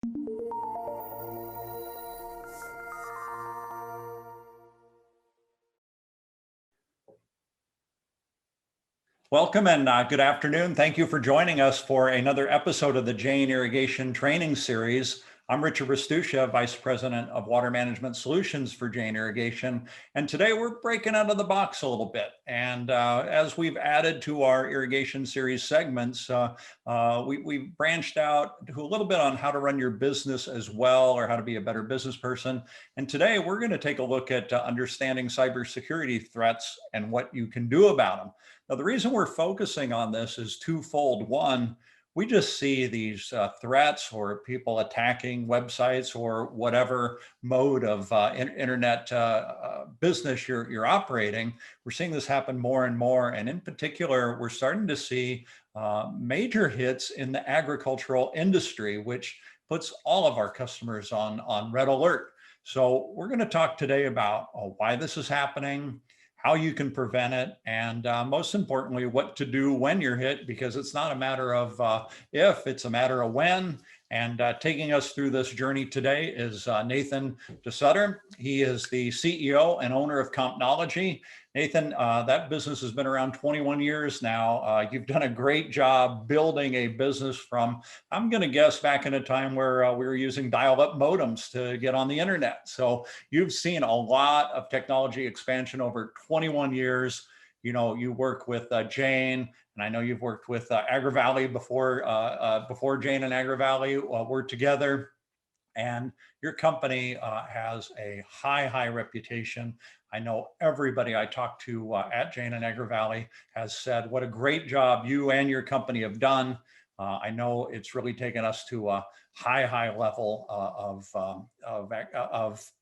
Welcome and good afternoon. Thank you for joining us for another episode of the Jane Irrigation Training Series. I'm Richard Rastusha, Vice President of Water Management Solutions for Jane Irrigation. And today we're breaking out of the box a little bit. And as we've added to our irrigation series segments, we've branched out to a little bit on how to run your business as well, or how to be a better business person. And today we're going to take a look at understanding cybersecurity threats and what you can do about them. Now, the reason we're focusing on this is twofold. One, we just see these threats or people attacking websites or whatever mode of internet business you're operating. We're seeing this happen more and more. And in particular, we're starting to see major hits in the agricultural industry, which puts all of our customers on red alert. So we're going to talk today about why this is happening, how you can prevent it, and most importantly, what to do when you're hit, because it's not a matter of if, it's a matter of when. And taking us through this journey today is Nathan DeSutter. He is the CEO and owner of Compnology. Nathan, that business has been around 21 years now. You've done a great job building a business from, I'm going to guess, back in a time where we were using dial-up modems to get on the internet. So you've seen a lot of technology expansion over 21 years. You know, you work with Jane, and I know you've worked with AgriValley before Jane and AgriValley were together. And your company has a high reputation. I know everybody I talked to at Jane and AgriValley has said what a great job you and your company have done. I know it's really taken us to a high level of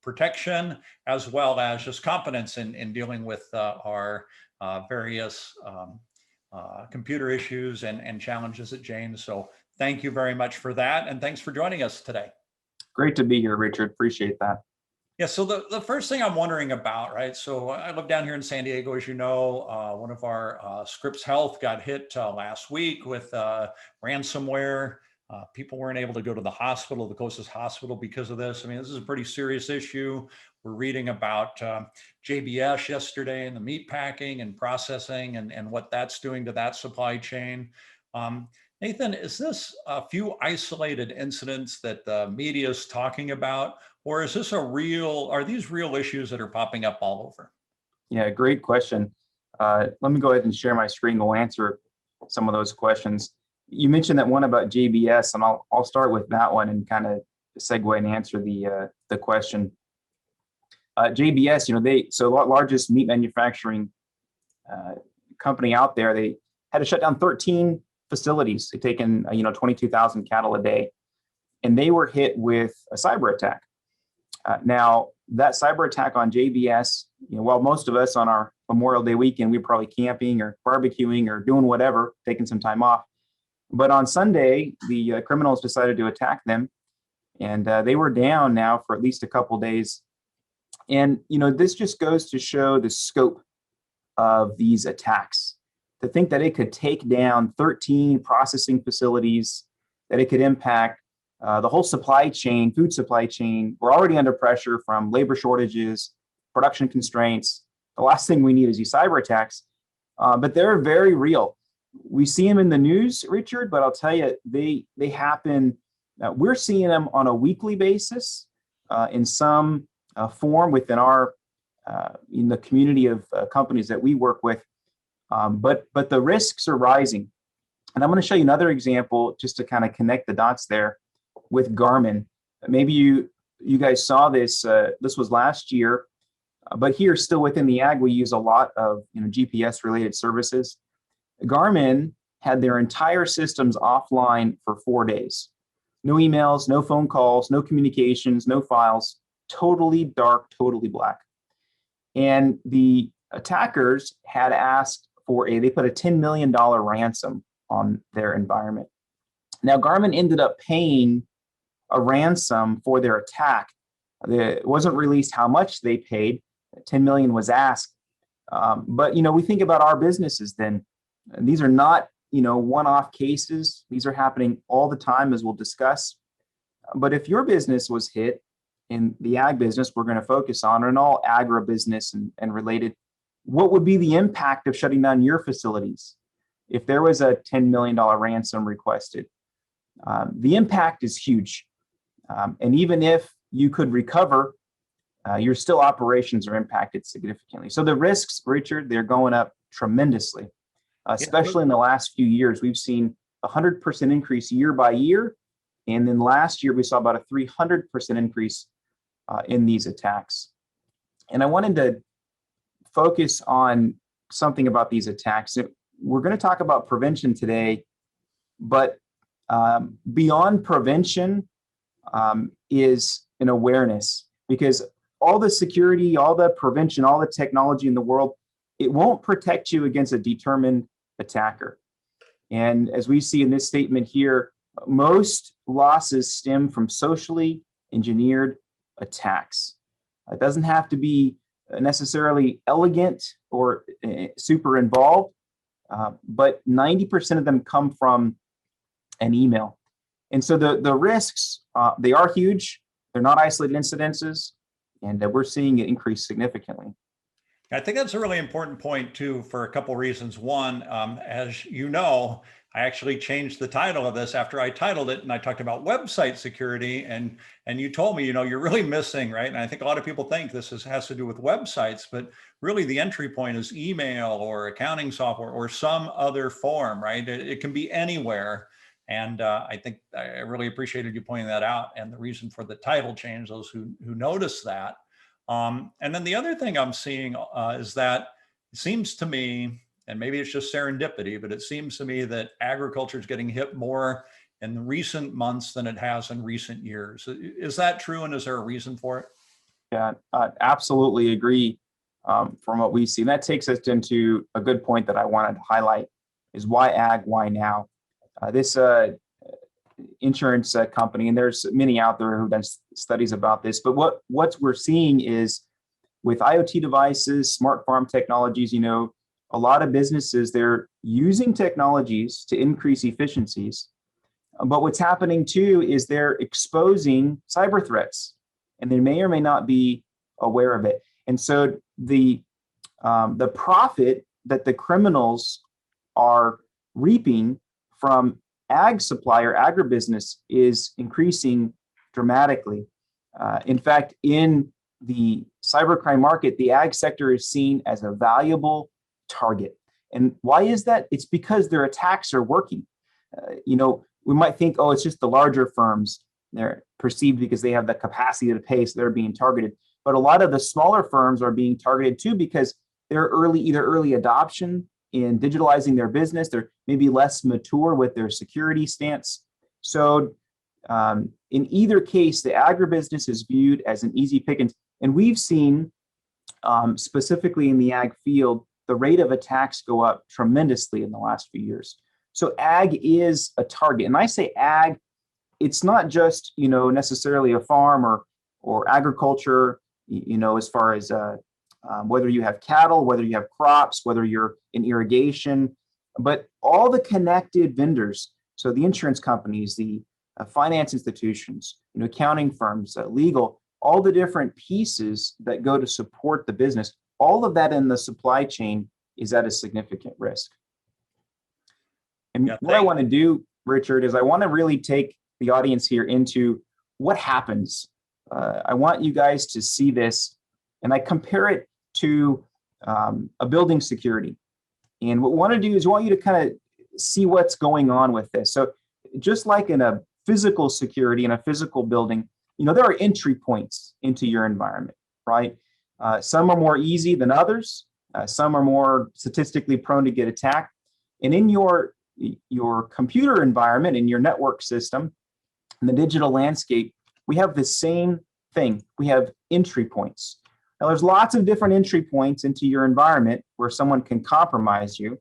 protection, as well as just competence in dealing with our various computer issues and challenges at Jane. So thank you very much for that. And thanks for joining us today. Great to be here, Richard. Appreciate that. Yeah, so the first thing I'm wondering about, right? So I live down here in San Diego, as you know. One of our Scripps Health got hit last week with ransomware. People weren't able to go to the hospital, the closest hospital, because of this. I mean, this is a pretty serious issue. We're reading about JBS yesterday and the meat packing and processing and what that's doing to that supply chain. Nathan, is this a few isolated incidents that the media is talking about, or is this are these real issues that are popping up all over? Yeah, great question. Let me go ahead and share my screen. We'll answer some of those questions. You mentioned that one about JBS, and I'll start with that one and kind of segue and answer the question. JBS, the largest meat manufacturing company out there, they had to shut down 13 facilities. They've taken 22,000 cattle a day, and they were hit with a cyber attack. Now, that cyber attack on JBS, while most of us on our Memorial Day weekend, we were probably camping or barbecuing or doing whatever, taking some time off. But on Sunday, the criminals decided to attack them, and they were down now for at least a couple days. And this just goes to show the scope of these attacks. To think that it could take down 13 processing facilities, that it could impact the whole supply chain, food supply chain. We're already under pressure from labor shortages, production constraints. The last thing we need is these cyber attacks, but they're very real. We see them in the news, Richard, but I'll tell you, they happen. We're seeing them on a weekly basis in some form within in the community of companies that we work with. But the risks are rising. And I'm going to show you another example just to kind of connect the dots there with Garmin. Maybe you guys saw this. This was last year, but here still within the ag, we use a lot of GPS related services. Garmin had their entire systems offline for 4 days. No emails, no phone calls, no communications, no files, totally dark, totally black. And the attackers had asked they put a $10 million ransom on their environment. Now, Garmin ended up paying a ransom for their attack. It wasn't released how much they paid. 10 million was asked. But, we think about our businesses then. These are not, one-off cases. These are happening all the time, as we'll discuss. But if your business was hit in the ag business we're going to focus on, and all agribusiness and related, what would be the impact of shutting down your facilities if there was a $10 million ransom requested? The impact is huge. And even if you could recover, your still operations are impacted significantly. So the risks, Richard, they're going up tremendously, especially in the last few years. We've seen 100% increase year by year. And then last year, we saw about a 300% increase in these attacks. And I wanted to focus on something about these attacks. We're going to talk about prevention today, but beyond prevention is an awareness, because all the security, all the prevention, all the technology in the world, it won't protect you against a determined attacker. And as we see in this statement here, most losses stem from socially engineered attacks. It doesn't have to be necessarily elegant or super involved, but 90% of them come from an email. And so the risks, they are huge. They're not isolated incidences, and we're seeing it increase significantly. I think that's a really important point too, for a couple of reasons. One, as you know, I actually changed the title of this after I titled it, and I talked about website security, and you told me, you're really missing, right? And I think a lot of people think this has to do with websites, but really the entry point is email or accounting software or some other form, right? It can be anywhere. And I think I really appreciated you pointing that out, and the reason for the title change, those who notice that. And then the other thing I'm seeing is that it seems to me, and maybe it's just serendipity, but it seems to me that agriculture is getting hit more in recent months than it has in recent years. Is that true, and is there a reason for it? Yeah, I absolutely agree from what we see. And that takes us into a good point that I wanted to highlight is why ag, why now? This insurance company, and there's many out there who've done studies about this, but what we're seeing is with IoT devices, smart farm technologies, a lot of businesses, they're using technologies to increase efficiencies. But what's happening too is they're exposing cyber threats, and they may or may not be aware of it. And so the profit that the criminals are reaping from ag supply or agribusiness is increasing dramatically. In fact, in the cybercrime market, the ag sector is seen as a valuable target. And why is that? It's because their attacks are working. We might think, oh, it's just the larger firms. They're perceived because they have the capacity to pay, so they're being targeted. But a lot of the smaller firms are being targeted too, because they're either early adoption in digitalizing their business. They're maybe less mature with their security stance. So in either case, the agribusiness is viewed as an easy pickings. And we've seen, specifically in the ag field, the rate of attacks go up tremendously in the last few years. So ag is a target. And I say ag, it's not just, necessarily a farm or agriculture, as far as whether you have cattle, whether you have crops, whether you're in irrigation, but all the connected vendors. So the insurance companies, the finance institutions, accounting firms, legal, all the different pieces that go to support the business, all of that in the supply chain is at a significant risk. And what I want to do, Richard, is I want to really take the audience here into what happens. I want you guys to see this, and I compare it to a building security. And what we want to do is we want you to kind of see what's going on with this. So just like in a physical security, in a physical building, there are entry points into your environment, right? Some are more easy than others. Some are more statistically prone to get attacked. And in your computer environment, in your network system, in the digital landscape, we have the same thing. We have entry points. Now, there's lots of different entry points into your environment where someone can compromise you.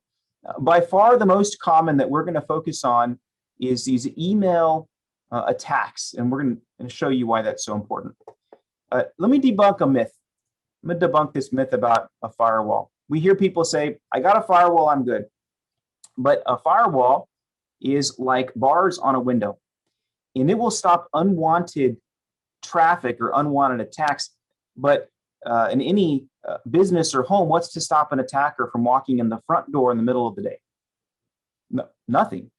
By far, the most common that we're going to focus on is these email attacks, and we're going to show you why that's so important. Let me debunk a myth. I'm going to debunk this myth about a firewall. We hear people say, I got a firewall, I'm good. But a firewall is like bars on a window. and it will stop unwanted traffic or unwanted attacks. But in any business or home, what's to stop an attacker from walking in the front door in the middle of the day? No, nothing.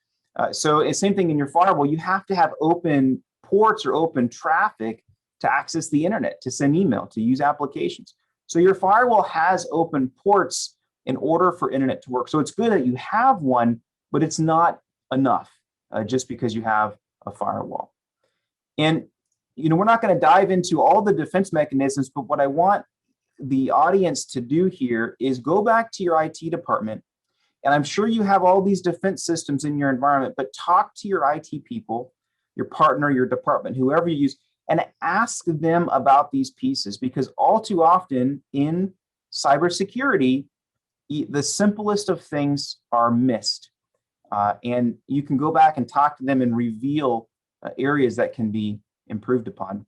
So it's same thing in your firewall. You have to have open ports or open traffic to access the internet, to send email, to use applications. So your firewall has open ports in order for internet to work. So it's good that you have one, but it's not enough just because you have a firewall. And we're not going to dive into all the defense mechanisms, but what I want the audience to do here is go back to your IT department. And I'm sure you have all these defense systems in your environment, but talk to your IT people, your partner, your department, whoever you use, and ask them about these pieces, because all too often in cybersecurity, the simplest of things are missed. And you can go back and talk to them and reveal areas that can be improved upon.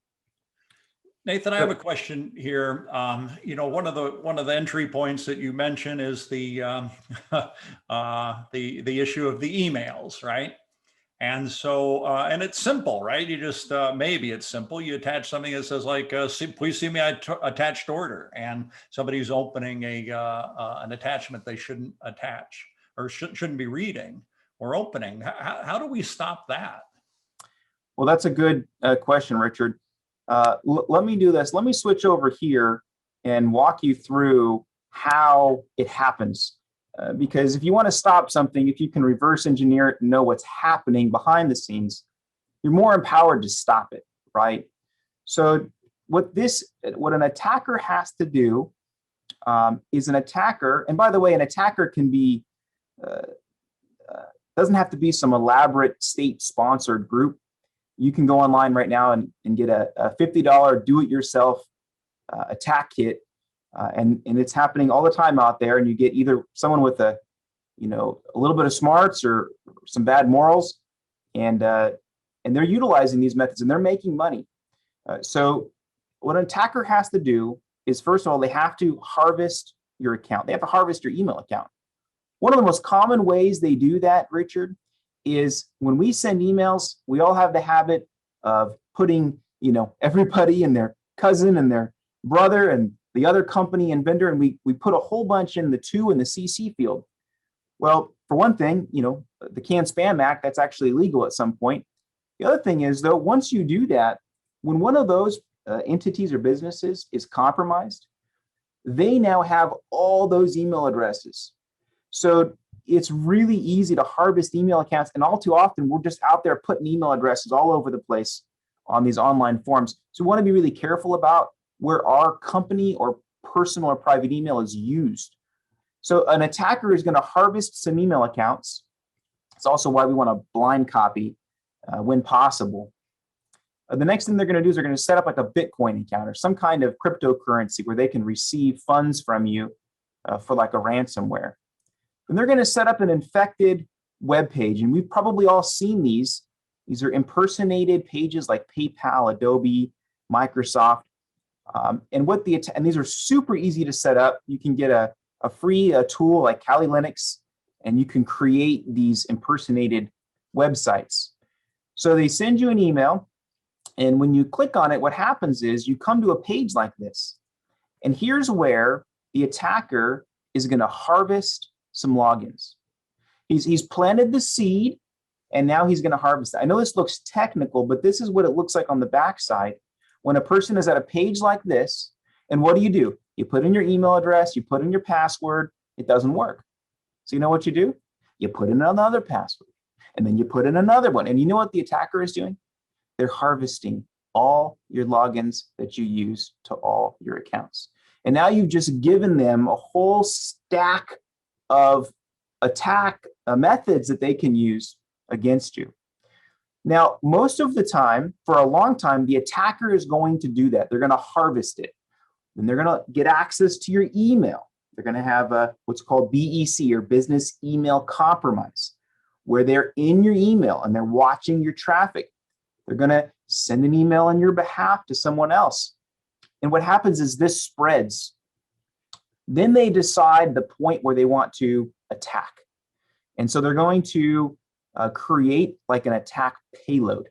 Nathan, I have a question here. One of the entry points that you mentioned is the the issue of the emails, right? And so, and it's simple, right? You just maybe it's simple. You attach something that says like, "Please see me attached order," and somebody's opening an attachment they shouldn't attach or shouldn't be reading or opening. How do we stop that? Well, that's a good question, Richard. Let me do this. Let me switch over here and walk you through how it happens. Because if you want to stop something, if you can reverse engineer it and know what's happening behind the scenes, you're more empowered to stop it, right? So what an attacker has to do is an attacker, and by the way, an attacker can be, doesn't have to be some elaborate state-sponsored group. You can go online right now and get a $50 do-it-yourself attack kit, and it's happening all the time out there. And you get either someone with a little bit of smarts or some bad morals, and they're utilizing these methods and they're making money. So what an attacker has to do is, first of all, they have to harvest your account. They have to harvest your email account. One of the most common ways they do that, Richard, is when we send emails, we all have the habit of putting, everybody and their cousin and their brother and the other company and vendor, and we put a whole bunch in the to and the CC field. Well, for one thing, the Can Spam Act, that's actually illegal at some point. The other thing is, though, once you do that, when one of those entities or businesses is compromised, they now have all those email addresses. So it's really easy to harvest email accounts. And all too often, we're just out there putting email addresses all over the place on these online forums. So we want to be really careful about where our company or personal or private email is used. So an attacker is going to harvest some email accounts. It's also why we want to blind copy when possible. The next thing they're going to do is they're going to set up like a Bitcoin account or some kind of cryptocurrency where they can receive funds from you for like a ransomware. And they're going to set up an infected web page. And we've probably all seen these. These are impersonated pages like PayPal, Adobe, Microsoft. And these are super easy to set up. You can get a free tool like Kali Linux, and you can create these impersonated websites. So they send you an email, and when you click on it, what happens is you come to a page like this. And here's where the attacker is going to harvest some logins. He's planted the seed, and now he's going to harvest it. I know this looks technical, but this is what it looks like on the backside. When a person is at a page like this, and what do? You put in your email address, you put in your password, it doesn't work. So you know what you do? You put in another password, and then you put in another one. And you know what the attacker is doing? They're harvesting all your logins that you use to all your accounts. And now you've just given them a whole stack of attack methods that they can use against you. Now, most of the time, for a long time, the attacker is going to do that. They're going to harvest it. Then they're going to get access to your email. They're going to have what's called BEC, or business email compromise, where they're in your email and they're watching your traffic. They're going to send an email on your behalf to someone else. And what happens is this spreads. Then they decide the point where they want to attack. And so they're going to create like an attack payload.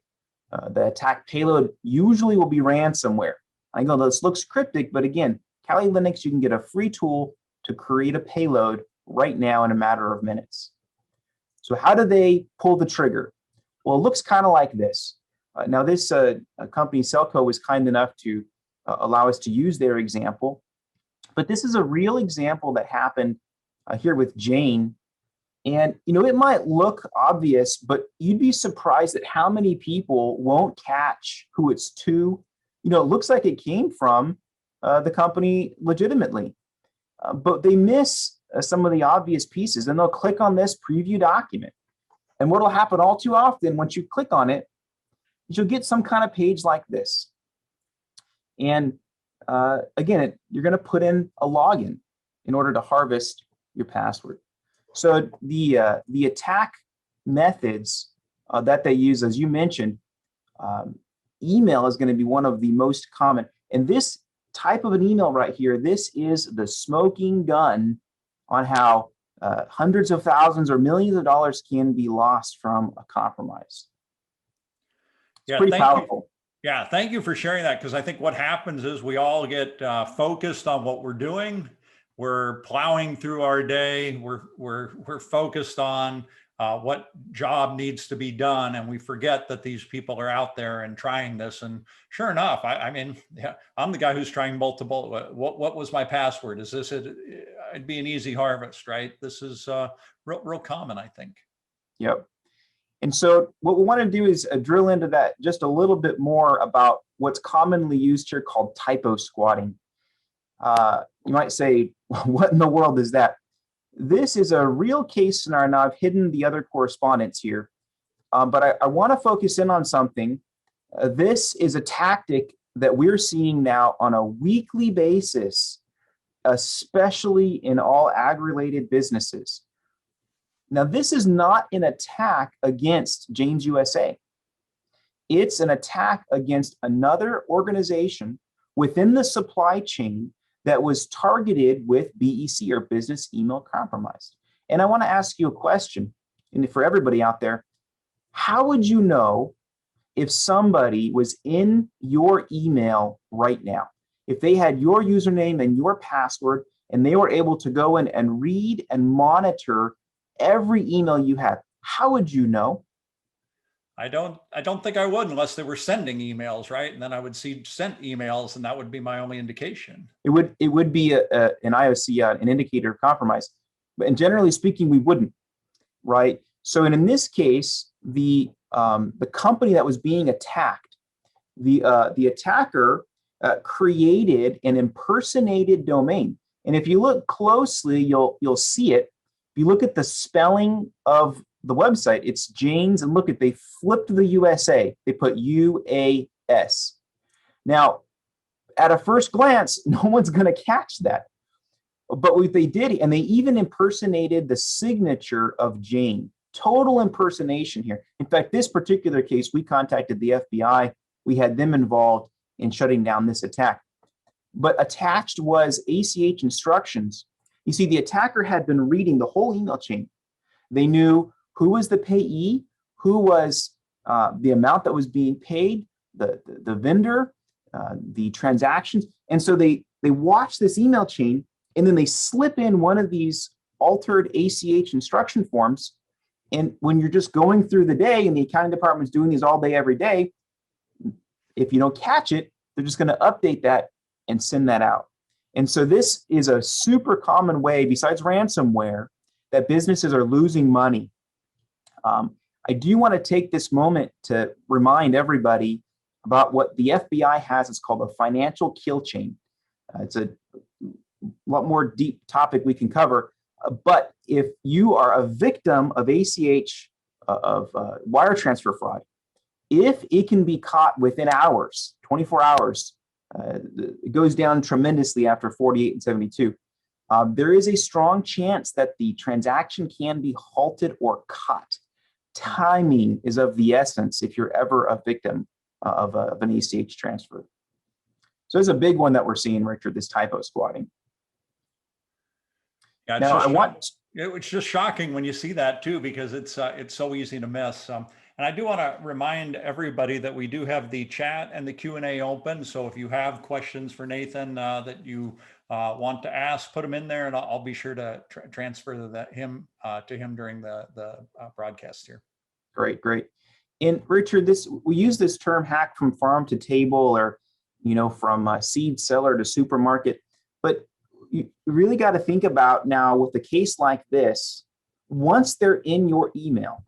The attack payload usually will be ransomware. I know this looks cryptic, but again, Kali Linux, you can get a free tool to create a payload right now in a matter of minutes. So how do they pull the trigger? Well, it looks kind of like this. Now this company, Celco, was kind enough to allow us to use their example. But this is a real example that happened here with Jane. And, it might look obvious, but you'd be surprised at how many people won't catch who it's to. It looks like it came from the company legitimately, but they miss some of the obvious pieces, and they'll click on this preview document. And what will happen all too often once you click on it, is you'll get some kind of page like this. And again, you're going to put in a login in order to harvest your password. So the attack methods that they use, as you mentioned, email is going to be one of the most common. And this type of an email right here, this is the smoking gun on how hundreds of thousands or millions of dollars can be lost from a compromise. It's pretty powerful. Yeah, thank you for sharing that, because I think what happens is we all get focused on what we're doing. We're plowing through our day. We're focused on what job needs to be done, and we forget that these people are out there and trying this. And sure enough, I mean, yeah, I'm the guy who's trying multiple. What was my password? Is this it? It'd be an easy harvest, right? This is real common, I think. Yep. And so what we want to do is drill into that just a little bit more about what's commonly used here called typo squatting. You might say, what in the world is that? This is a real case scenario. Now, I've hidden the other correspondence here, but I want to focus in on something. This is a tactic that we're seeing now on a weekly basis, especially in all ag-related businesses. Now, this is not an attack against Jane's USA. It's an attack against another organization within the supply chain that was targeted with BEC, or business email compromise. And I want to ask you a question, and for everybody out there, how would you know if somebody was in your email right now? If they had your username and your password, and they were able to go in and read and monitor every email you had, how would you know? I don't think I would, unless they were sending emails, right? And then I would see sent emails, and that would be my only indication. It would be an IOC, an indicator of compromise. And generally speaking, we wouldn't, right? So in this case, the company that was being attacked, the attacker created an impersonated domain. And if you look closely, you'll see it. If you look at the spelling of the website, it's Jane's, and look at, they flipped the USA. They put UAS. Now, at a first glance, no one's going to catch that. But what they did, and they even impersonated the signature of Jane. Total impersonation here. In fact, this particular case, we contacted the FBI. We had them involved in shutting down this attack. But attached was ACH instructions. You see, the attacker had been reading the whole email chain. They knew who was the payee, who was the amount that was being paid, the vendor, the transactions. And so they watch this email chain, and then they slip in one of these altered ACH instruction forms. And when you're just going through the day, and the accounting department's doing these all day, every day, if you don't catch it, they're just going to update that and send that out. And so this is a super common way, besides ransomware, that businesses are losing money. I do want to take this moment to remind everybody about what the FBI has. It's called a financial kill chain. It's a lot more deep topic we can cover. But if you are a victim of ACH, of wire transfer fraud, if it can be caught within hours, 24 hours, it goes down tremendously after 48 and 72. There is a strong chance that the transaction can be halted or cut. Timing is of the essence if you're ever a victim of an ACH transfer. So there's a big one that we're seeing, Richard, this typo squatting. Yeah, now, It's just shocking when you see that too, because it's so easy to miss. And I do want to remind everybody that we do have the chat and the Q&A open. So if you have questions for Nathan that you want to ask, put them in there, and I'll be sure to transfer him to him during the broadcast here. Great, great. And Richard, we use this term hack from farm to table, or from seed seller to supermarket. But you really got to think about now with a case like this, once they're in your email,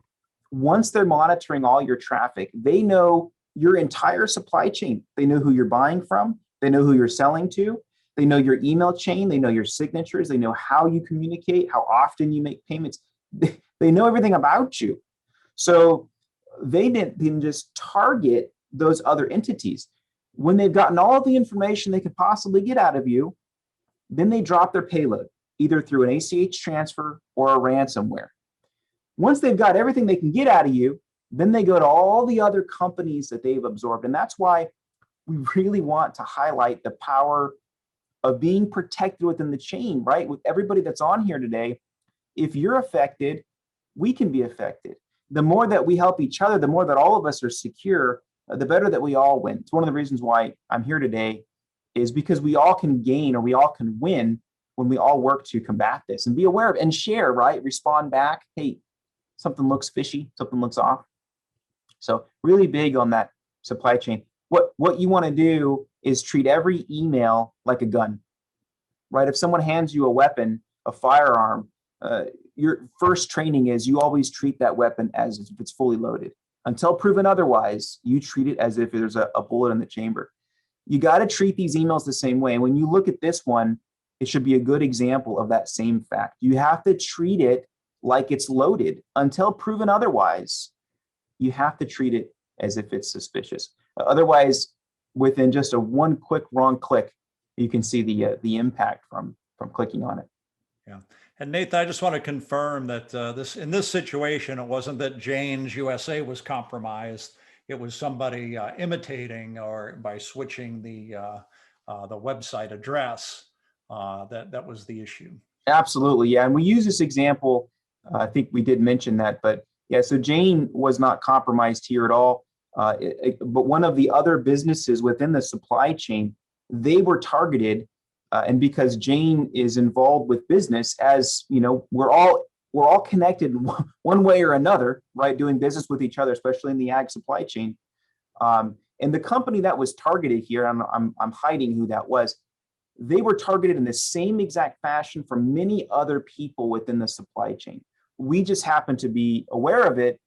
once they're monitoring all your traffic, they know your entire supply chain. They know who you're buying from. They know who you're selling to. They know your email chain. They know your signatures. They know how you communicate, how often you make payments. They know everything about you. So they didn't just target those other entities. When they've gotten all the information they could possibly get out of you, then they drop their payload, either through an ACH transfer or a ransomware. Once they've got everything they can get out of you, then they go to all the other companies that they've absorbed. And that's why we really want to highlight the power of being protected within the chain, right? With everybody that's on here today, if you're affected, we can be affected. The more that we help each other, the more that all of us are secure, the better that we all win. It's one of the reasons why I'm here today, is because we all can gain, or we all can win, when we all work to combat this and be aware of and share, right? Respond back. Hey, something looks fishy, something looks off. So really big on that supply chain. What you want to do is treat every email like a gun, right? If someone hands you a weapon, a firearm, your first training is you always treat that weapon as if it's fully loaded. Until proven otherwise, you treat it as if there's a bullet in the chamber. You got to treat these emails the same way. And when you look at this one, it should be a good example of that same fact. You have to treat it like it's loaded. Until proven otherwise, you have to treat it as if it's suspicious. Otherwise, within just a one quick wrong click, you can see the impact from clicking on it. Yeah. And Nathan, I just want to confirm that in this situation, it wasn't that Jane's USA was compromised. It was somebody imitating, or by switching the website address. That was the issue. Absolutely, yeah. And we use this example. I think we did mention that, but yeah. So Jane was not compromised here at all. But one of the other businesses within the supply chain, they were targeted. And because Jane is involved with business, as you know, we're all connected one way or another, right? Doing business with each other, especially in the ag supply chain. And the company that was targeted here, I'm hiding who that was. They were targeted in the same exact fashion from many other people within the supply chain. We just happened to be aware of it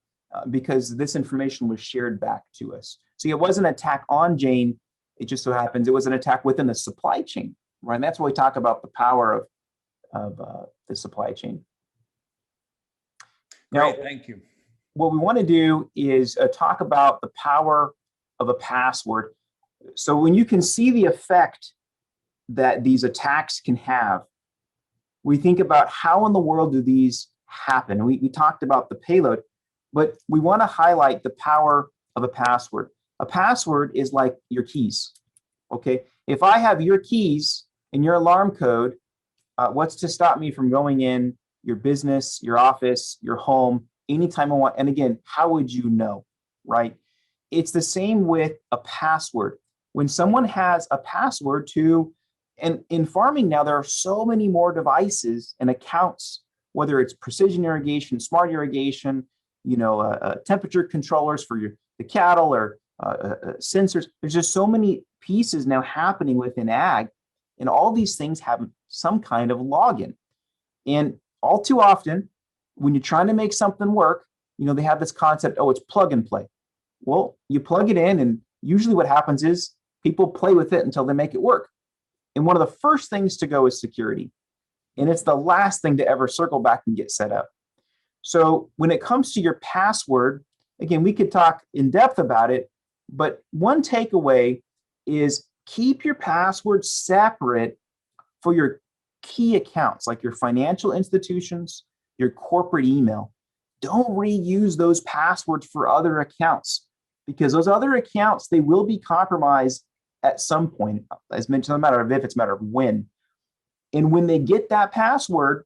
because this information was shared back to us. So it wasn't an attack on Jane. It just so happens it was an attack within the supply chain. Right, and that's why we talk about the power of the supply chain. Great, thank you. What we want to do is talk about the power of a password. So when you can see the effect that these attacks can have, we think about how in the world do these happen. We talked about the payload, but we want to highlight the power of a password. A password is like your keys. Okay, if I have your keys and your alarm code, what's to stop me from going in your business, your office, your home, anytime I want? And again, how would you know, right? It's the same with a password. When someone has a password to, and in farming now, there are so many more devices and accounts, whether it's precision irrigation, smart irrigation, temperature controllers for the cattle, or sensors. There's just so many pieces now happening within ag. And all these things have some kind of login. And all too often, when you're trying to make something work, they have this concept, it's plug and play. Well, you plug it in, and usually what happens is people play with it until they make it work. And one of the first things to go is security. And it's the last thing to ever circle back and get set up. So when it comes to your password, again, we could talk in depth about it, but one takeaway is keep your password separate for your key accounts, like your financial institutions, your corporate email. Don't reuse those passwords for other accounts, because those other accounts, they will be compromised at some point. As mentioned, no matter if, it's a matter of when. And when they get that password,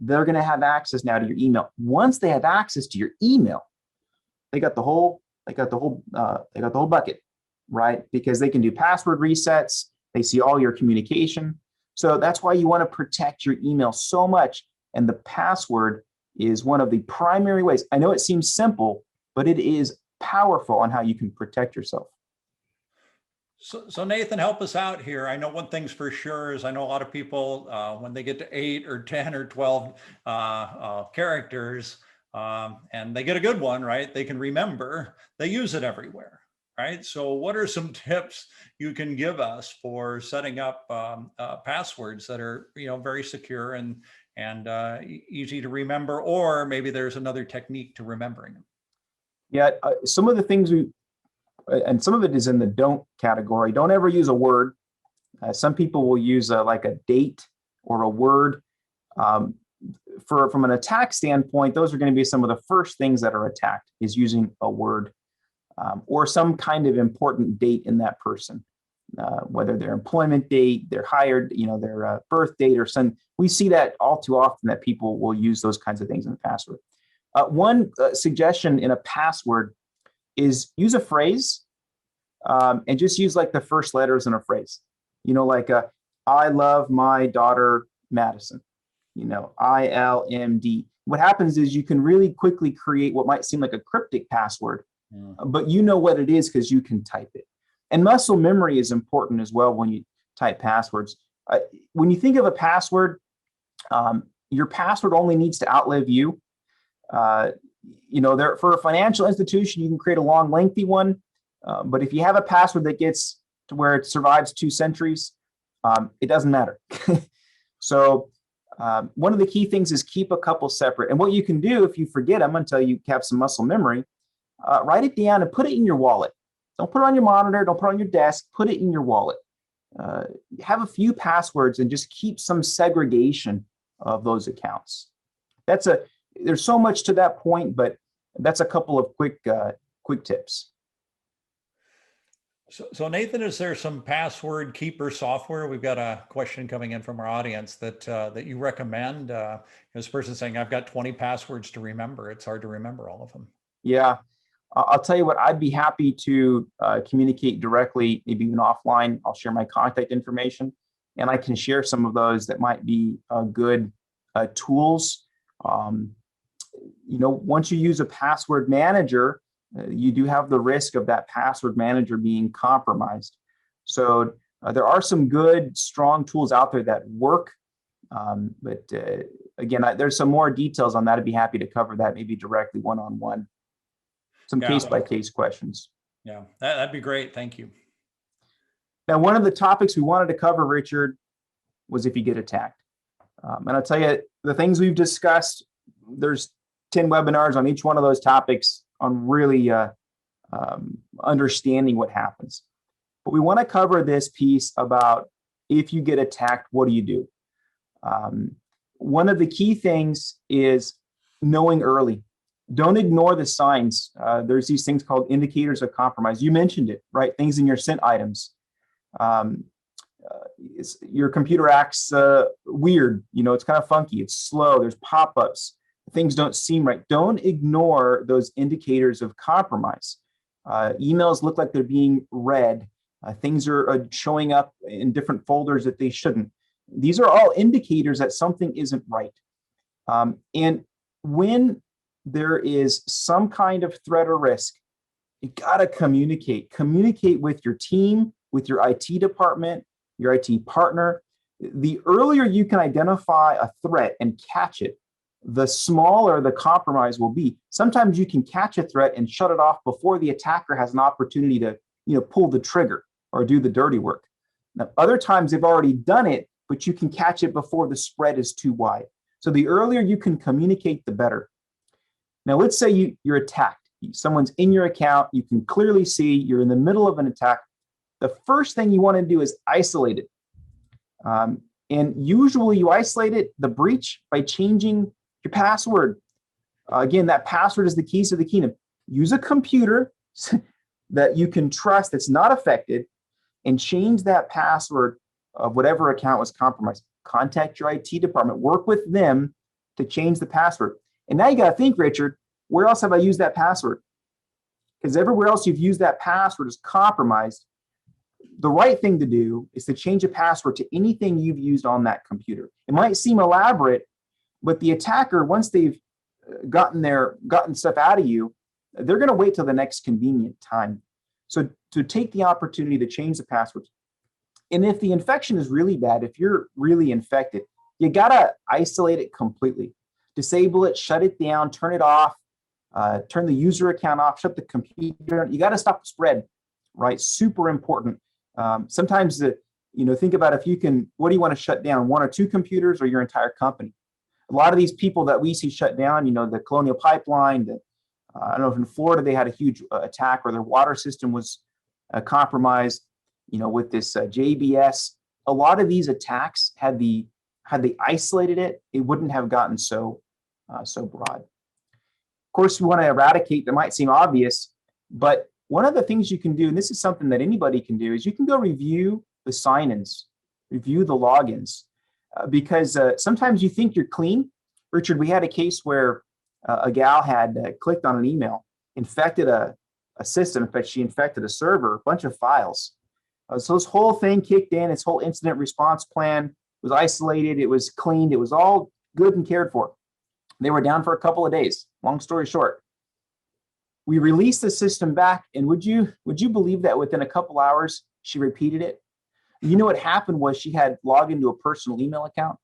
they're going to have access now to your email. Once they have access to your email, they got the whole bucket, right? Because they can do password resets. They see all your communication. So that's why you want to protect your email so much. And the password is one of the primary ways. I know it seems simple, but it is powerful on how you can protect yourself. So Nathan, help us out here. I know one thing's for sure is I know a lot of people, when they get to 8 or 10 or 12 characters, and they get a good one, right? They can remember, they use it everywhere, right? So what are some tips you can give us for setting up passwords that are, very secure and easy to remember, or maybe there's another technique to remembering them? Yeah, some of the things and some of it is in the don't category. Don't ever use a word. Some people will use like a date or a word. From an attack standpoint, those are going to be some of the first things that are attacked, is using a word or some kind of important date in that person, whether their employment date, their hired, their birth date, or some. We see that all too often, that people will use those kinds of things in the password. One suggestion in a password is use a phrase and just use like the first letters in a phrase. Like I love my daughter Madison. ILMD. What happens is you can really quickly create what might seem like a cryptic password, but you know what it is because you can type it. And muscle memory is important as well when you type passwords. When you think of a password, your password only needs to outlive you. For a financial institution, you can create a long, lengthy one. But if you have a password that gets to where it survives 2 centuries, it doesn't matter. So one of the key things is keep a couple separate. And what you can do if you forget them until you have some muscle memory, write it down and put it in your wallet. Don't put it on your monitor. Don't put it on your desk. Put it in your wallet. Have a few passwords and just keep some segregation of those accounts. There's so much to that point, but that's a couple of quick tips. So Nathan, is there some password keeper software? We've got a question coming in from our audience that you recommend. This person saying, I've got 20 passwords to remember. It's hard to remember all of them. Yeah, I'll tell you what, I'd be happy to communicate directly, maybe even offline. I'll share my contact information, and I can share some of those that might be good tools. Once you use a password manager, you do have the risk of that password manager being compromised. So there are some good, strong tools out there that work. But again, there's some more details on that. I'd be happy to cover that maybe directly one-on-one. Some case-by-case questions. Yeah, that'd be great. Thank you. Now, one of the topics we wanted to cover, Richard, was if you get attacked. And I'll tell you, the things we've discussed, there's 10 webinars on each one of those topics on really understanding what happens. But we want to cover this piece about if you get attacked, what do you do? One of the key things is knowing early. Don't ignore the signs. There's these things called indicators of compromise. You mentioned it, right? Things in your sent items. Your computer acts weird. It's kind of funky. It's slow. There's pop-ups. Things don't seem right. Don't ignore those indicators of compromise. Emails look like they're being read. Things are showing up in different folders that they shouldn't. These are all indicators that something isn't right. And when there is some kind of threat or risk, you gotta communicate. Communicate with your team, with your IT department, your IT partner. The earlier you can identify a threat and catch it, the smaller the compromise will be. Sometimes you can catch a threat and shut it off before the attacker has an opportunity to, pull the trigger or do the dirty work. Now, other times they've already done it, but you can catch it before the spread is too wide. So the earlier you can communicate, the better. Now, let's say you're attacked. Someone's in your account. You can clearly see you're in the middle of an attack. The first thing you want to do is isolate it. And usually you isolate it, the breach, by changing your password. Again, that password is the keys to the kingdom. Use a computer that you can trust that's not affected and change that password of whatever account was compromised. Contact your IT department. Work with them to change the password. And now you got to think, Richard, where else have I used that password? Because everywhere else you've used that password is compromised. The right thing to do is to change a password to anything you've used on that computer. It might seem elaborate, but the attacker, once they've gotten stuff out of you, they're going to wait till the next convenient time. So to take the opportunity to change the passwords. And if the infection is really bad, if you're really infected, you got to isolate it completely. Disable it, shut it down, turn it off, turn the user account off, shut the computer. You got to stop the spread, right? Super important. Sometimes, think about if you can, what do you want to shut down? 1 or 2 computers or your entire company? A lot of these people that we see shut down, the Colonial Pipeline, I don't know if in Florida they had a huge attack where their water system was compromised, with this JBS. A lot of these attacks, had they isolated it, it wouldn't have gotten so broad. Of course, we want to eradicate, that might seem obvious, but one of the things you can do, and this is something that anybody can do, is you can go review the sign-ins, review the logins, because sometimes you think you're clean. Richard, we had a case where a gal had clicked on an email, infected a system. In fact, she infected a server, a bunch of files. So this whole thing kicked in, its whole incident response plan was isolated, it was cleaned, it was all good and cared for. They were down for a couple of days. Long story short, we released the system back, and would you believe that within a couple hours she repeated it? What happened was she had logged into a personal email account,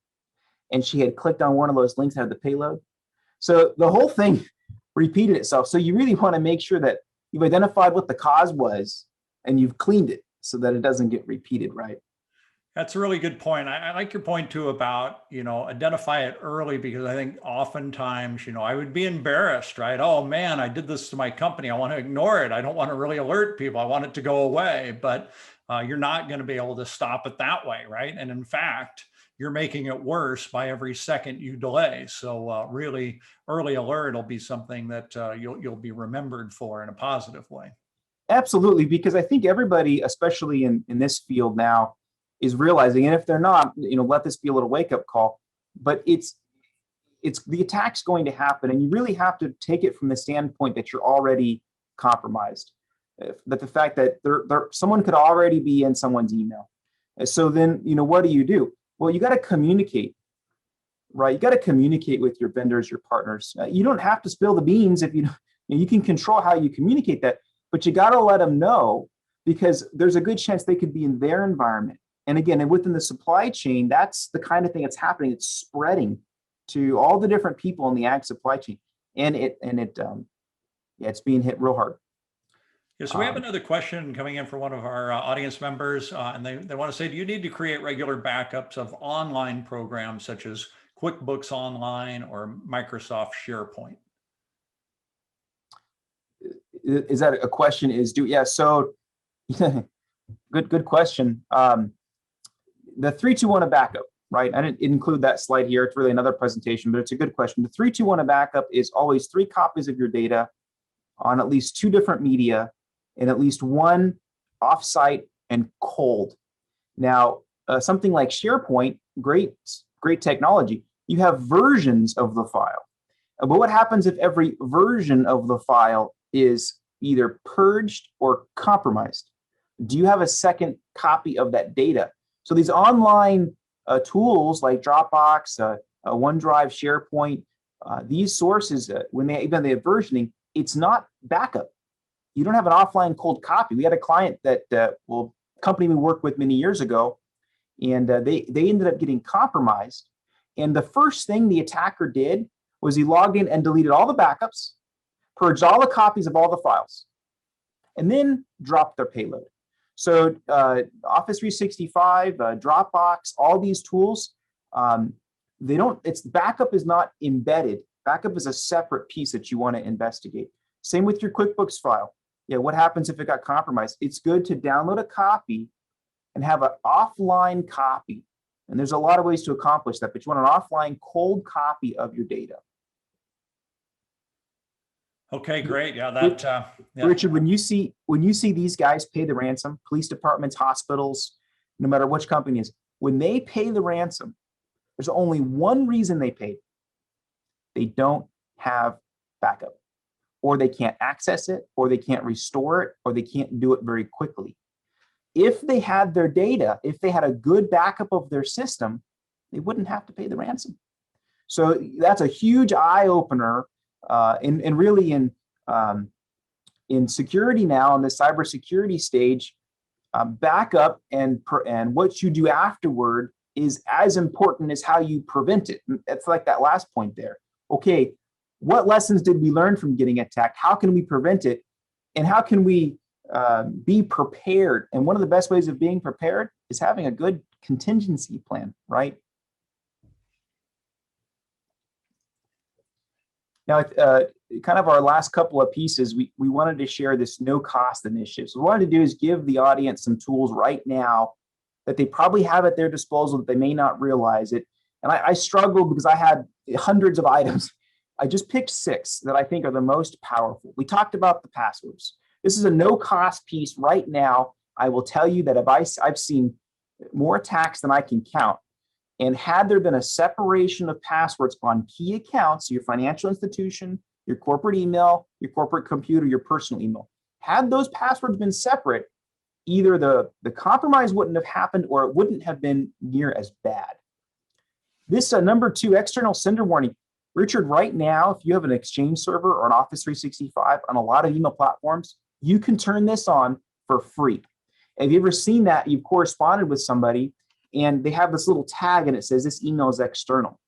and she had clicked on one of those links that had the payload. So the whole thing repeated itself. So you really want to make sure that you've identified what the cause was and you've cleaned it so that it doesn't get repeated, right? That's a really good point. I like your point too about, identify it early, because I think oftentimes, I would be embarrassed, right? Oh man, I did this to my company. I want to ignore it. I don't want to really alert people. I want it to go away, but you're not going to be able to stop it that way, right? And in fact, you're making it worse by every second you delay. So really early alert will be something that you'll be remembered for in a positive way. Absolutely, because I think everybody, especially in this field now, is realizing, and if they're not, let this be a little wake-up call, but it's the attack's going to happen, and you really have to take it from the standpoint that you're already compromised, that the fact that someone could already be in someone's email. So then, what do? Well, you got to communicate, right? You got to communicate with your vendors, your partners. You don't have to spill the beans if you can control how you communicate that, but you got to let them know, because there's a good chance they could be in their environment. And again, within the supply chain, that's the kind of thing that's happening. It's spreading to all the different people in the ag supply chain, and it's being hit real hard. Yeah, so we have another question coming in from one of our audience members, and they want to say, do you need to create regular backups of online programs such as QuickBooks Online or Microsoft SharePoint? Is that a question? So good question. The 3-2-1 a backup, right? I didn't include that slide here. It's really another presentation, but it's a good question. The 3-2-1 a backup is always 3 copies of your data on at least 2 different media, and at least 1 offsite and cold. Now, something like SharePoint, great technology. You have versions of the file. But what happens if every version of the file is either purged or compromised? Do you have a second copy of that data? So these online tools like Dropbox, OneDrive, SharePoint, these sources, when they have versioning, it's not backup. You don't have an offline cold copy. We had a client that, company we worked with many years ago, and they ended up getting compromised. And the first thing the attacker did was he logged in and deleted all the backups, purged all the copies of all the files, and then dropped their payload. So Office 365, Dropbox, all these tools, backup is not embedded. Backup is a separate piece that you want to investigate. Same with your QuickBooks file. Yeah, what happens if it got compromised? It's good to download a copy and have an offline copy. And there's a lot of ways to accomplish that, but you want an offline cold copy of your data. Okay, great. Yeah, Richard, when you see these guys pay the ransom, police departments, hospitals, no matter which company it is, when they pay the ransom, there's only one reason they paid. They don't have backup, or they can't access it, or they can't restore it, or they can't do it very quickly. If they had their data, if they had a good backup of their system, they wouldn't have to pay the ransom. So that's a huge eye opener, and really in security now, in the cybersecurity stage, backup and what you do afterward is as important as how you prevent it. It's like that last point there. Okay, what lessons did we learn from getting attacked? How can we prevent it? And how can we be prepared? And one of the best ways of being prepared is having a good contingency plan, right? Now, kind of our last couple of pieces, we wanted to share this no-cost initiative. So what we wanted to do is give the audience some tools right now that they probably have at their disposal that they may not realize it. And I struggled because I had hundreds of items. I just picked 6 that I think are the most powerful. We talked about the passwords. This is a no-cost piece right now. I will tell you that I've seen more attacks than I can count. And had there been a separation of passwords on key accounts, your financial institution, your corporate email, your corporate computer, your personal email, had those passwords been separate, either the compromise wouldn't have happened or it wouldn't have been near as bad. This number 2, external sender warning. Richard, right now, if you have an Exchange server or an Office 365 on a lot of email platforms, you can turn this on for free. Have you ever seen that? You've corresponded with somebody and they have this little tag and it says this email is external.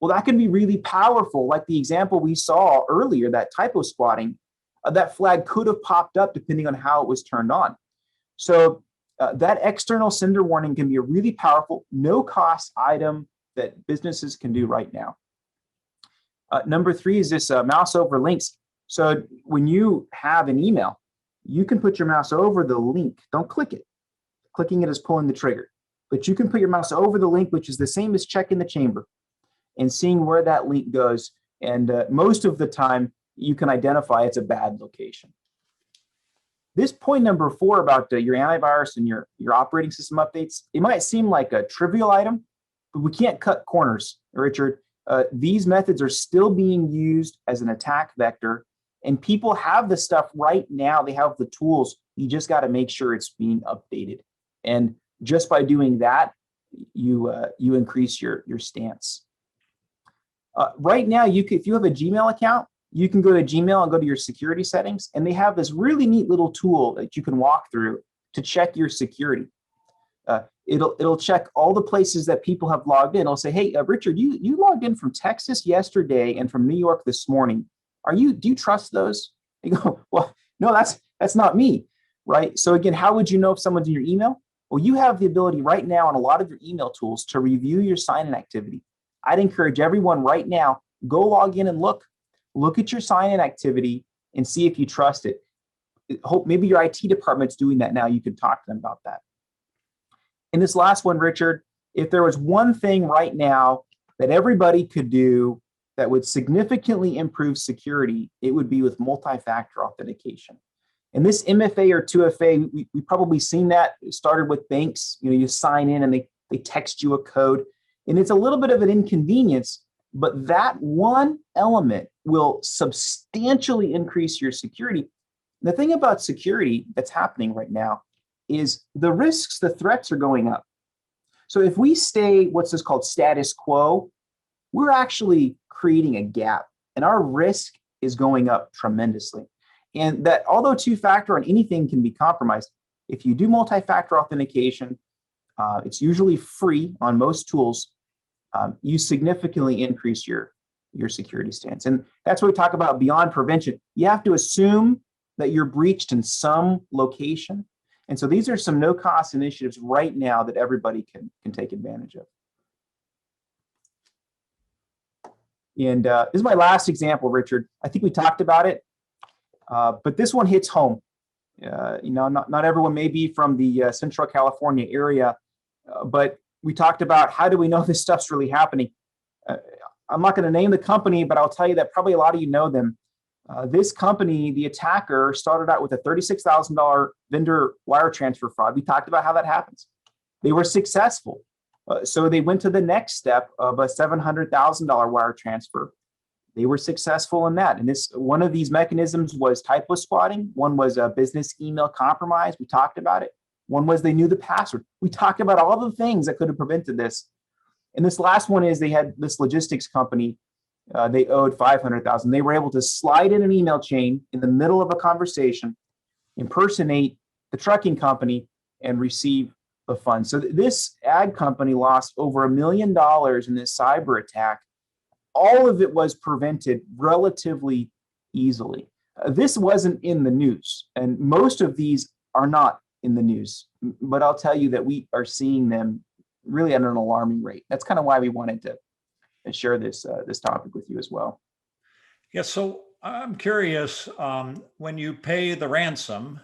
Well, that can be really powerful. Like the example we saw earlier, that typo squatting, that flag could have popped up depending on how it was turned on. So that external sender warning can be a really powerful, no-cost item that businesses can do right now. Number 3 is this mouse over links. So when you have an email, you can put your mouse over the link. Don't click it. Clicking it is pulling the trigger. But you can put your mouse over the link, which is the same as checking the chamber and seeing where that link goes. And most of the time, you can identify it's a bad location. This point number 4 about your antivirus and your operating system updates, it might seem like a trivial item, but we can't cut corners, Richard. These methods are still being used as an attack vector, and people have the stuff right now. They have the tools. You just got to make sure it's being updated. And just by doing that, you increase your stance. Right now, if you have a Gmail account, you can go to Gmail and go to your security settings, and they have this really neat little tool that you can walk through to check your security. It'll check all the places that people have logged in. It'll say, hey, Richard, you logged in from Texas yesterday and from New York this morning. Do you trust those? You go, well, no, that's not me, right? So again, how would you know if someone's in your email? Well, you have the ability right now on a lot of your email tools to review your sign-in activity. I'd encourage everyone right now, go log in and look at your sign-in activity and see if you trust it. Hope maybe your IT department's doing that now. You could talk to them about that. And this last one, Richard, if there was one thing right now that everybody could do that would significantly improve security, it would be with multi-factor authentication. And this MFA or 2FA, we've probably seen that. It started with banks. You sign in and they text you a code. And it's a little bit of an inconvenience, but that one element will substantially increase your security. The thing about security that's happening right now is the risks, the threats are going up. So if we stay what's this called status quo, we're actually creating a gap and our risk is going up tremendously. And that although 2-factor on anything can be compromised, if you do multi-factor authentication, it's usually free on most tools, you significantly increase your security stance. And that's what we talk about beyond prevention. You have to assume that you're breached in some location. And so these are some no-cost initiatives right now that everybody can take advantage of. And this is my last example, Richard. I think we talked about it, but this one hits home. Not everyone may be from the Central California area, but we talked about how do we know this stuff's really happening. I'm not going to name the company, but I'll tell you that probably a lot of you know them. This company, the attacker, started out with a $36,000 vendor wire transfer fraud. We talked about how that happens. They were successful. So they went to the next step of a $700,000 wire transfer. They were successful in that. And one of these mechanisms was typo squatting. One was a business email compromise. We talked about it. One was they knew the password. We talked about all the things that could have prevented this. And this last one is they had this logistics company. They owed $500,000. They were able to slide in an email chain in the middle of a conversation, impersonate the trucking company, and receive the funds. So this ag company lost over $1 million in this cyber attack. All of it was prevented relatively easily. This wasn't in the news, and most of these are not in the news, but I'll tell you that we are seeing them really at an alarming rate. That's kind of why we wanted to share this topic with you as well. Yeah, so I'm curious, when you pay the ransom,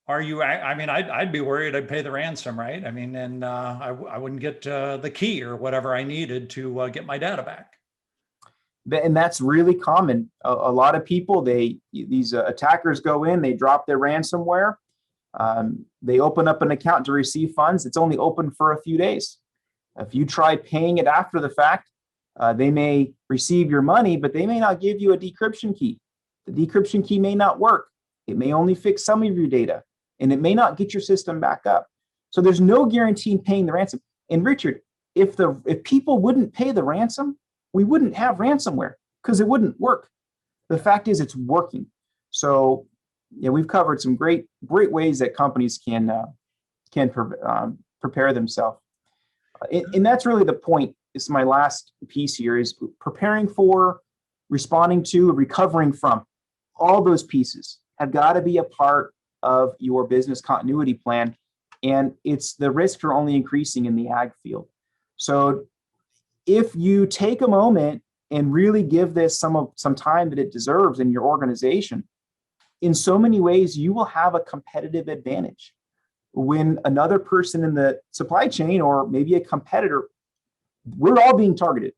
are you, I mean, I'd be worried I'd pay the ransom, right? I mean, and I wouldn't get the key or whatever I needed to get my data back. And that's really common. A lot of people, these attackers go in, they drop their ransomware, they open up an account to receive funds. It's only open for a few days. If you try paying it after the fact, they may receive your money, but they may not give you a decryption key. The decryption key may not work. It may only fix some of your data, and it may not get your system back up. So there's no guarantee in paying the ransom. And Richard, if people wouldn't pay the ransom, we wouldn't have ransomware because it wouldn't work. The fact is, it's working. So yeah, we've covered some great ways that companies can prepare themselves. And that's really the point. This is my last piece here, is preparing for, responding to, recovering from. All those pieces have got to be a part of your business continuity plan. And the risks are only increasing in the ag field. So if you take a moment and really give this some time that it deserves in your organization, in so many ways, you will have a competitive advantage. When another person in the supply chain, or maybe a competitor, we're all being targeted.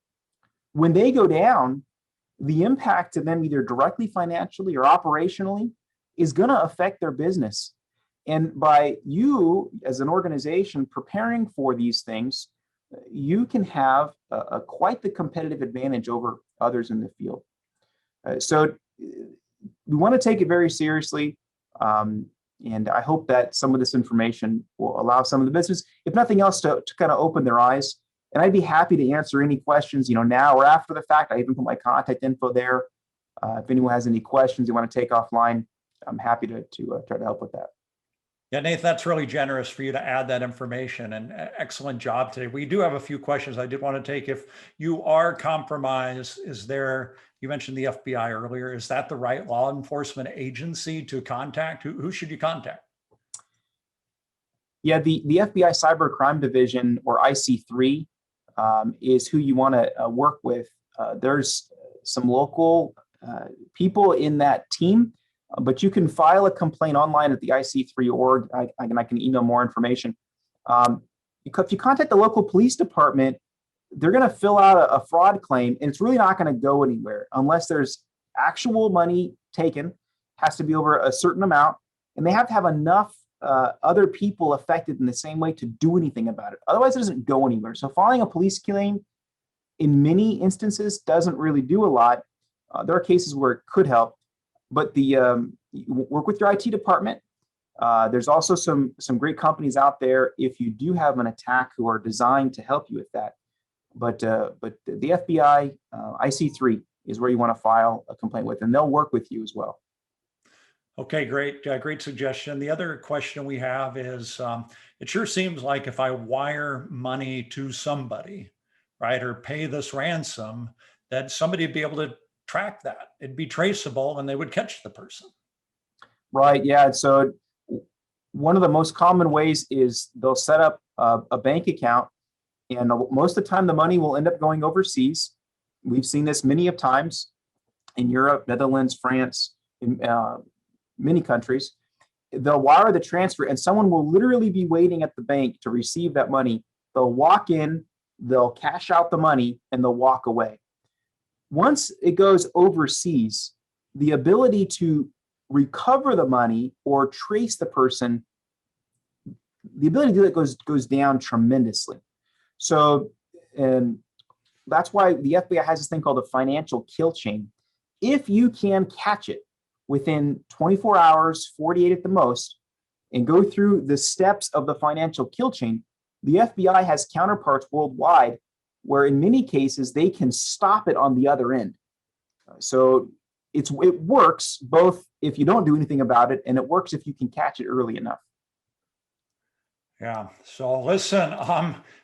When they go down, the impact to them, either directly financially or operationally, is going to affect their business. And by you as an organization preparing for these things, you can have quite the competitive advantage over others in the field. So we want to take it very seriously. And I hope that some of this information will allow some of the business, if nothing else, to kind of open their eyes. And I'd be happy to answer any questions, now or after the fact. I even put my contact info there. If anyone has any questions you want to take offline, I'm happy to try to help with that. Yeah, Nathan, that's really generous for you to add that information, and excellent job today. We do have a few questions I did want to take. If you are compromised, you mentioned the FBI earlier, is that the right law enforcement agency to contact? Who should you contact? Yeah, the FBI Cybercrime Division, or IC3, is who you want to work with. There's some local people in that team, but you can file a complaint online at the IC3 org. I can email more information. If you contact the local police department, they're going to fill out a fraud claim, and it's really not going to go anywhere unless there's actual money taken. Has to be over a certain amount, and they have to have enough other people affected in the same way to do anything about it. Otherwise, it doesn't go anywhere. So filing a police claim in many instances doesn't really do a lot. There are cases where it could help, but you work with your IT department. There's also some great companies out there, if you do have an attack, who are designed to help you with that. But the FBI IC3 is where you want to file a complaint with, and they'll work with you as well. Okay, great. Great suggestion. The other question we have is, it sure seems like if I wire money to somebody, right, or pay this ransom, that somebody would be able to track that. It'd be traceable and they would catch the person. Right, yeah. So one of the most common ways is they'll set up a bank account, and most of the time the money will end up going overseas. We've seen this many of times in Europe, Netherlands, France, many countries. They'll wire the transfer, and someone will literally be waiting at the bank to receive that money. They'll walk in, they'll cash out the money, and they'll walk away. Once it goes overseas, the ability to recover the money or trace the person, the ability to do that goes down tremendously. So, and that's why the FBI has this thing called the financial kill chain. If you can catch it within 24 hours, 48 at the most, and go through the steps of the financial kill chain, the FBI has counterparts worldwide where in many cases they can stop it on the other end. So it works both if you don't do anything about it, and it works if you can catch it early enough. Yeah. So listen,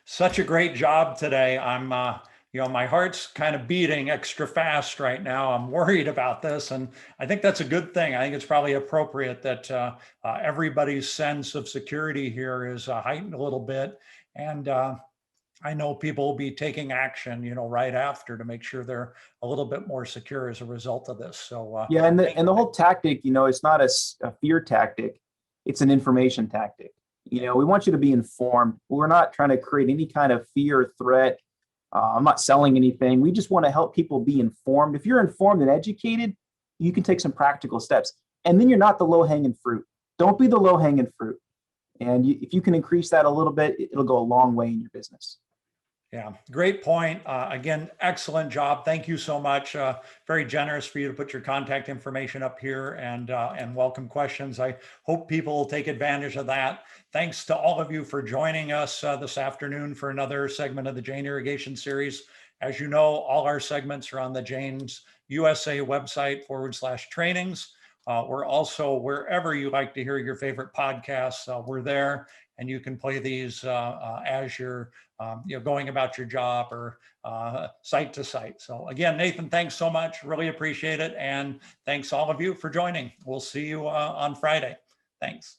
such a great job today. I'm, my heart's kind of beating extra fast right now. I'm worried about this, and I think that's a good thing. I think it's probably appropriate that everybody's sense of security here is heightened a little bit, and I know people will be taking action, right after to make sure they're a little bit more secure as a result of this. So yeah, and the whole tactic, it's not a fear tactic; it's an information tactic. We want you to be informed. We're not trying to create any kind of fear or threat. I'm not selling anything. We just want to help people be informed. If you're informed and educated, you can take some practical steps. And then you're not the low-hanging fruit. Don't be the low-hanging fruit. And if you can increase that a little bit, it'll go a long way in your business. Yeah, great point. Again, excellent job. Thank you so much. Very generous for you to put your contact information up here and welcome questions. I hope people will take advantage of that. Thanks to all of you for joining us this afternoon for another segment of the Jane Irrigation Series. As you know, all our segments are on the Jane's USA website /trainings. We're also wherever you like to hear your favorite podcasts. We're there, and you can play these as you're going about your job or site to site. So again, Nathan, thanks so much. Really appreciate it. And thanks all of you for joining. We'll see you on Friday. Thanks.